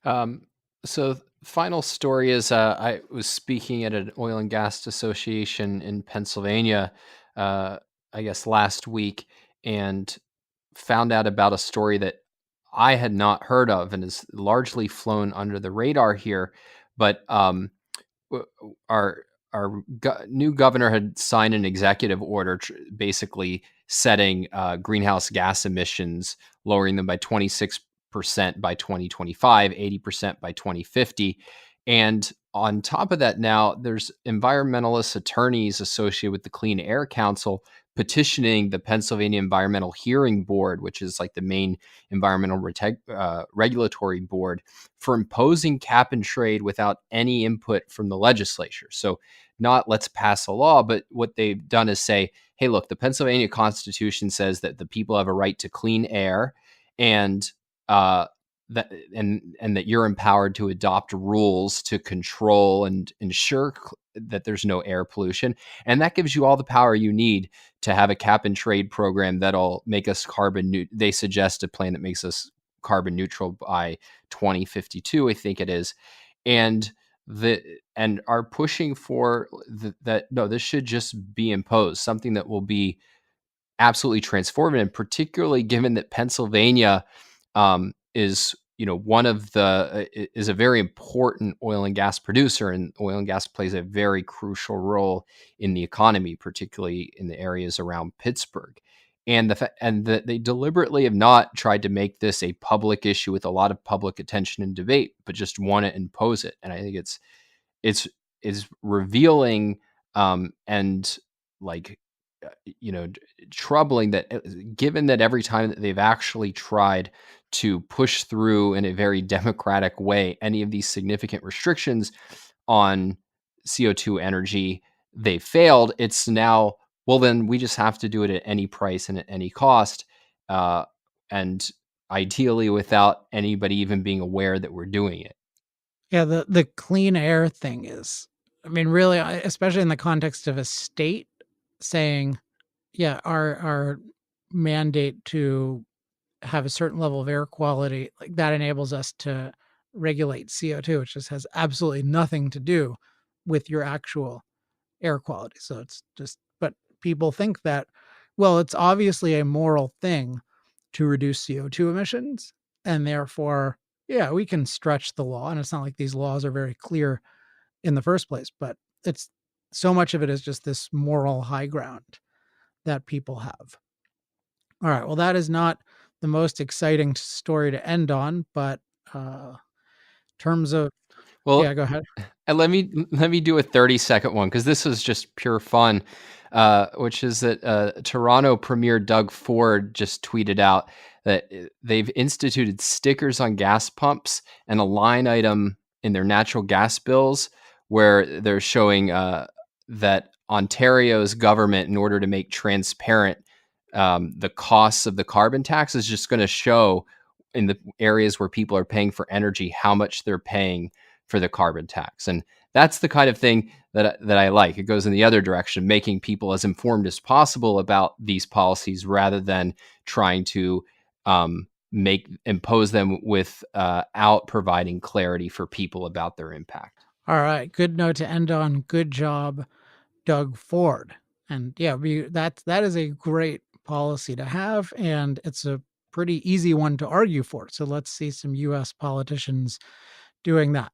Um, so final story is I was speaking at an oil and gas association in Pennsylvania, uh, I guess last week, and found out about a story that I had not heard of and is largely flown under the radar here. But our new governor had signed an executive order, basically setting greenhouse gas emissions, lowering them by 26% by 2025, 80% by 2050. And on top of that, now there's environmentalist attorneys associated with the Clean Air Council petitioning the Pennsylvania Environmental Hearing Board, which is like the main environmental regulatory board, for imposing cap and trade without any input from the legislature. So, not let's pass a law, but what they've done is say, hey, look, the Pennsylvania Constitution says that the people have a right to clean air, and and that you're empowered to adopt rules to control and ensure that there's no air pollution, and that gives you all the power you need to have a cap and trade program that'll make us carbon neutral. They suggest a plan that makes us carbon neutral by 2052, I think it is, and the and are pushing for that. No, this should just be imposed, something that will be absolutely transformative, particularly given that Pennsylvania is one of the is a very important oil and gas producer, and oil and gas plays a very crucial role in the economy, particularly in the areas around Pittsburgh. And that they deliberately have not tried to make this a public issue with a lot of public attention and debate, but just want to impose it. And I think it's is revealing, and like troubling that, given that every time that they've actually tried to push through in a very democratic way any of these significant restrictions on CO2 energy, they failed. It's now, well, then we just have to do it at any price and at any cost, uh, and ideally without anybody even being aware that we're doing it. Yeah, the clean air thing is, I mean, really, especially in the context of a state saying, yeah, our mandate to have a certain level of air quality, like that enables us to regulate CO2, which just has absolutely nothing to do with your actual air quality. So it's just, but people think that, well, it's obviously a moral thing to reduce CO2 emissions. And therefore, yeah, we can stretch the law. And it's not like these laws are very clear in the first place, but it's so much of it is just this moral high ground that people have. All right. Well, that is not the most exciting story to end on, but terms of, yeah, Well, go ahead. and let me do a 30-second one, because this is just pure fun, which is that Toronto Premier Doug Ford just tweeted out that they've instituted stickers on gas pumps and a line item in their natural gas bills where they're showing that Ontario's government, in order to make transparent the costs of the carbon tax, is just going to show in the areas where people are paying for energy how much they're paying for the carbon tax. And that's the kind of thing that I like. It goes in the other direction, making people as informed as possible about these policies rather than trying to make impose them without providing clarity for people about their impact. All right. Good note to end on. Good job, Doug Ford. And yeah, that is a great policy to have, and it's a pretty easy one to argue for. So let's see some U.S. politicians doing that.